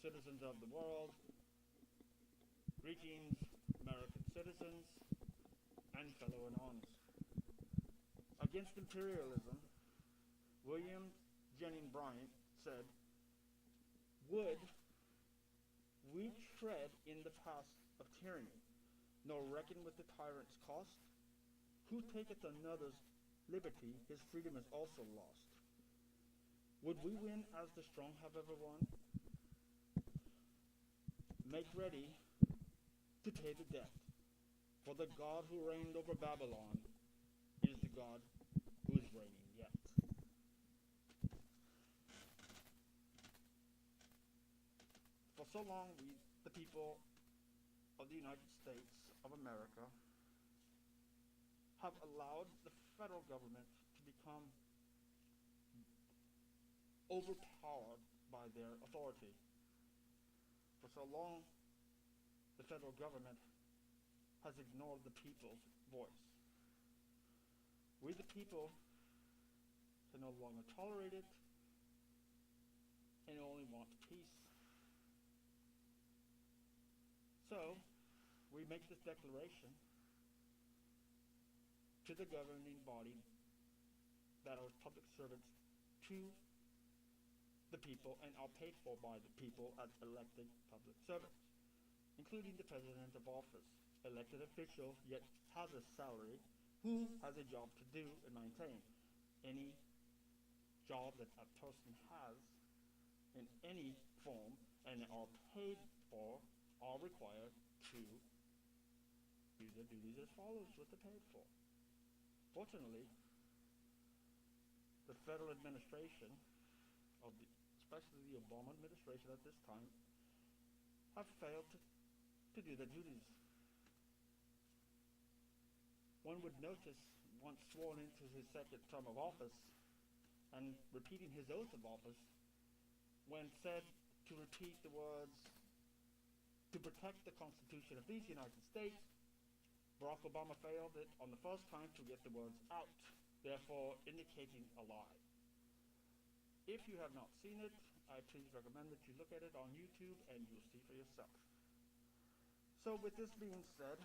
citizens of the world, greetings, American citizens, and fellow anons. Against imperialism, William Jennings Bryan said, "Would we tread in the path of tyranny, nor reckon with the tyrant's cost? Who taketh another's liberty, his freedom is also lost. Would we win as the strong have ever won? Make ready to pay the debt, for the God who reigned over Babylon is the God who is reigning yet." For so long, we, the people of the United States of America, have allowed the federal government to become overpowered by their authority. For so long, the federal government has ignored the people's voice. We, the people, can no longer tolerate it and only want peace. So, we make this declaration to the governing body that are public servants to the people and are paid for by the people as elected public servants, including the president of office, elected official, yet has a salary, who has a job to do and maintain. Any job that a person has in any form and are paid for are required to do their duties as follows, what they're paid for. Fortunately, the federal administration, especially the Obama administration at this time, have failed to do their duties. One would notice, once sworn into his second term of office and repeating his oath of office, when said to repeat the words, "To protect the Constitution of these United States," Barack Obama failed it on the first time to get the words out, therefore indicating a lie. If you have not seen it, I please recommend that you look at it on YouTube and you'll see for yourself. So with this being said,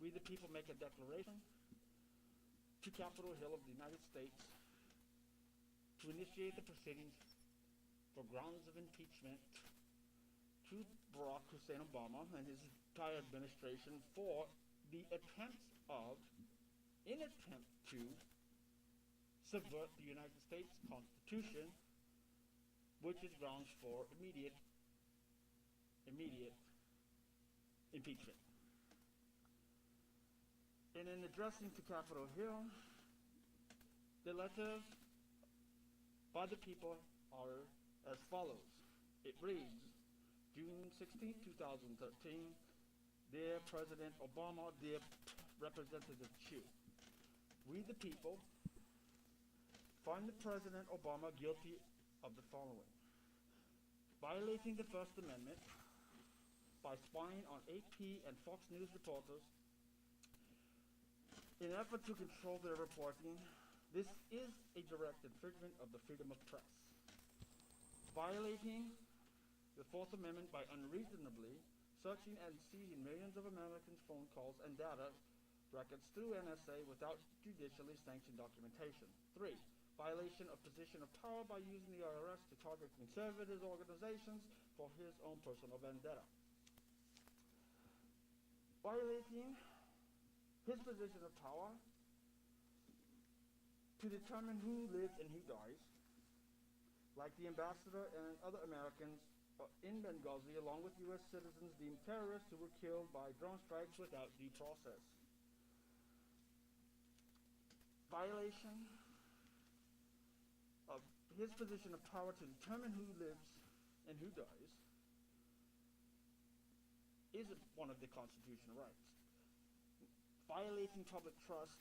we the people make a declaration to Capitol Hill of the United States to initiate the proceedings for grounds of impeachment to Barack Hussein Obama and his entire administration for the attempt to subvert the United States Constitution, which is grounds for immediate impeachment. In an addressing to Capitol Hill, the letters by the people are as follows. It reads, June 16, 2013, Dear President Obama, dear Representative Chu, we the people find the President Obama guilty of the following: violating the First Amendment by spying on AP and Fox News reporters in an effort to control their reporting. This is a direct infringement of the freedom of press. Violating the Fourth Amendment by unreasonably searching and seizing millions of Americans' phone calls and data records through NSA without judicially sanctioned documentation. 3. Violation of position of power by using the IRS to target conservative organizations for his own personal vendetta. Violating his position of power to determine who lives and who dies, like the ambassador and other Americans in Benghazi, along with U.S. citizens deemed terrorists who were killed by drone strikes without due process. Violation of his position of power to determine who lives and who dies is one of the constitutional rights. Violating public trust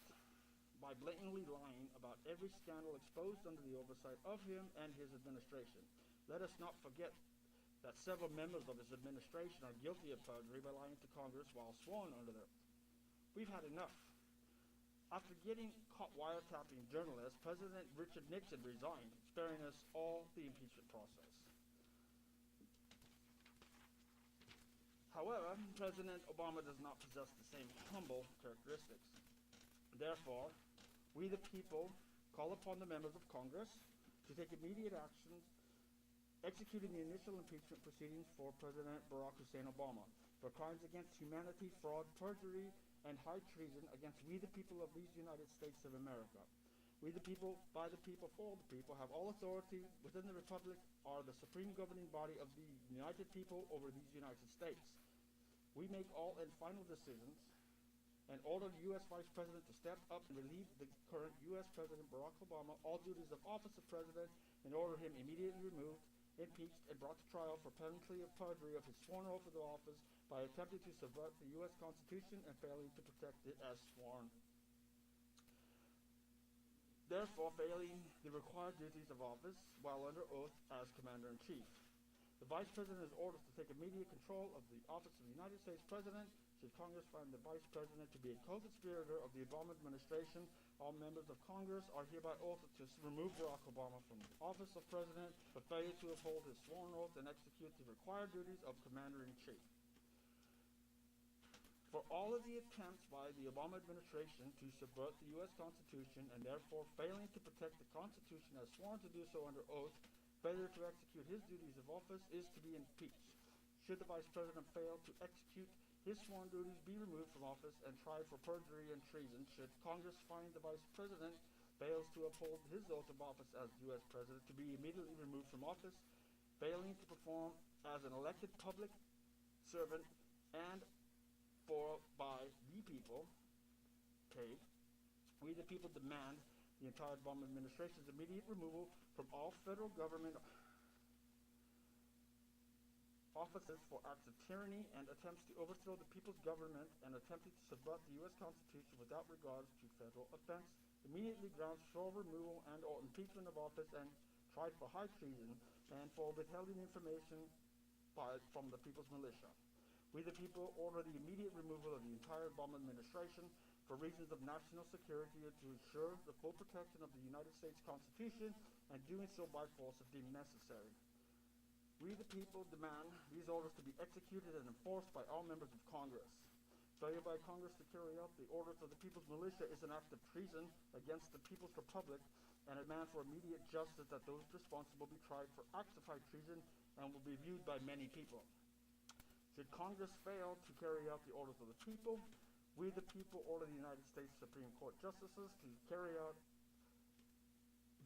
by blatantly lying about every scandal exposed under the oversight of him and his administration. Let us not forget that several members of his administration are guilty of perjury by lying to Congress while sworn under oath. We've had enough. After getting caught wiretapping journalists, President Richard Nixon resigned, sparing us all the impeachment process. President Obama does not possess the same humble characteristics. Therefore, we the people call upon the members of Congress to take immediate actions executing the initial impeachment proceedings for President Barack Hussein Obama for crimes against humanity, fraud, perjury, and high treason against we the people of these United States of America. We the people, by the people, for the people, have all authority within the Republic, are the supreme governing body of the United People over these United States. We make all and final decisions and order the U.S. Vice President to step up and relieve the current U.S. President Barack Obama all duties of office of President and order him immediately removed, impeached, and brought to trial for penalty of perjury of his sworn oath of office by attempting to subvert the U.S. Constitution and failing to protect it as sworn. Therefore, failing the required duties of office while under oath as Commander-in-Chief. The Vice President is ordered to take immediate control of the office of the United States President. Should Congress find the Vice President to be a co-conspirator of the Obama administration, all members of Congress are hereby oathed to remove Barack Obama from the office of President for failure to uphold his sworn oath and execute the required duties of Commander-in-Chief. For all of the attempts by the Obama administration to subvert the U.S. Constitution and therefore failing to protect the Constitution as sworn to do so under oath, failure to execute his duties of office is to be impeached. Should the Vice President fail to execute his sworn duties, be removed from office and tried for perjury and treason. Should Congress find the Vice President fails to uphold his oath of office as U.S. President, to be immediately removed from office, failing to perform as an elected public servant and by the people, paid, we the people demand the entire Obama administration's immediate removal from all federal government offices for acts of tyranny and attempts to overthrow the people's government and attempting to subvert the U.S. Constitution without regards to federal offense, immediately grounds for removal and or impeachment of office and tried for high treason and for withholding information from the people's militia. We the people order the immediate removal of the entire Obama administration for reasons of national security and to ensure the full protection of the United States Constitution and doing so by force if deemed necessary. We the people demand these orders to be executed and enforced by all members of Congress. Failure by Congress to carry out the orders of the People's Militia is an act of treason against the People's Republic and a demand for immediate justice that those responsible be tried for acts of high treason and will be viewed by many people. Should Congress fail to carry out the orders of the people, we the people order the United States Supreme Court justices to carry out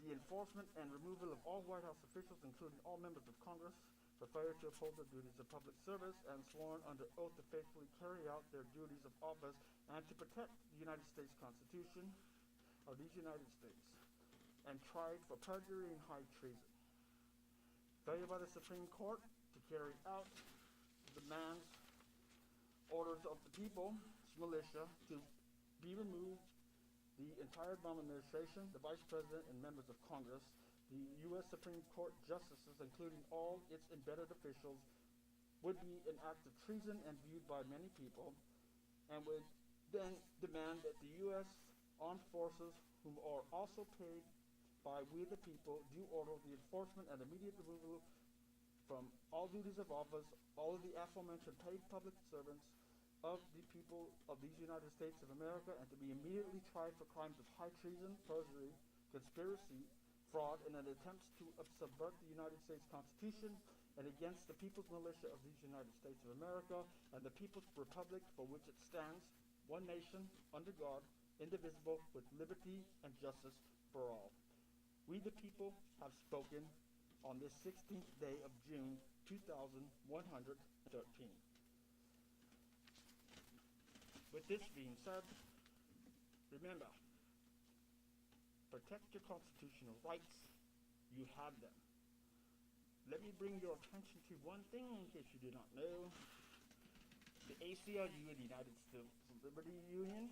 the enforcement and removal of all White House officials, including all members of Congress, for failure to uphold their duties of public service and sworn under oath to faithfully carry out their duties of office and to protect the United States Constitution of these United States, and tried for perjury and high treason. Failure by the Supreme Court to carry out demands orders of the people's militia to be removed, the entire Obama administration, the Vice President, and members of Congress, the U.S. Supreme Court justices, including all its embedded officials, would be an act of treason and viewed by many people, and would then demand that the U.S. Armed Forces, whom are also paid by we the people, do order the enforcement and immediate removal from all duties of office, all of the aforementioned paid public servants of the people of these United States of America, and to be immediately tried for crimes of high treason, perjury, conspiracy, fraud, and an attempt to subvert the United States Constitution and against the People's Militia of these United States of America and the People's Republic for which it stands, one nation, under God, indivisible, with liberty and justice for all. We the people have spoken on this 16th day of June 2113. With this being said, remember, protect your constitutional rights. You have them. Let me bring your attention to one thing in case you do not know. The ACLU, the United States Liberty Union,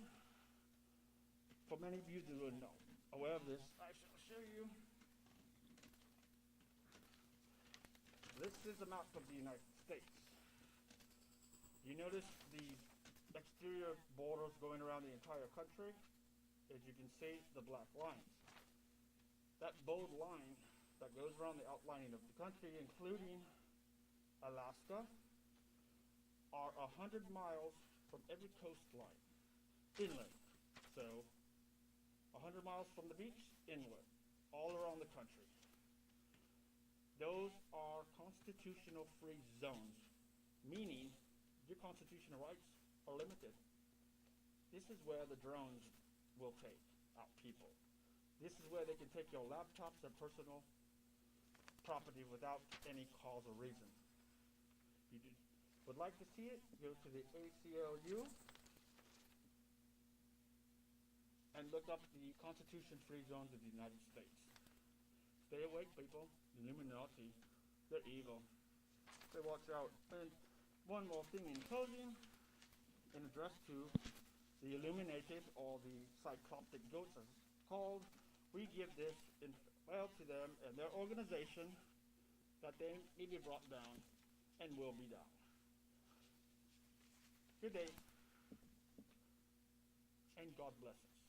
for many of you do not know. Aware of this, I shall show you. This is a map of the United States. You notice the exterior borders going around the entire country? As you can see, the black lines. That bold line that goes around the outlining of the country, including Alaska, are 100 miles from every coastline, inland. So 100 miles from the beach, inland, all around the country. Those are constitutional free zones, meaning your constitutional rights are limited. This is where the drones will take out people. This is where they can take your laptops and personal property without any cause or reason. If you would like to see it, go to the ACLU and look up the Constitution-free zones of the United States. Stay awake, people. The Illuminati, they're evil. They watch out. And one more thing in closing, in address to the Illuminated, or the Cycloptic Goats as called, we give this to them and their organization that they may be brought down and will be down. Good day, and God bless us.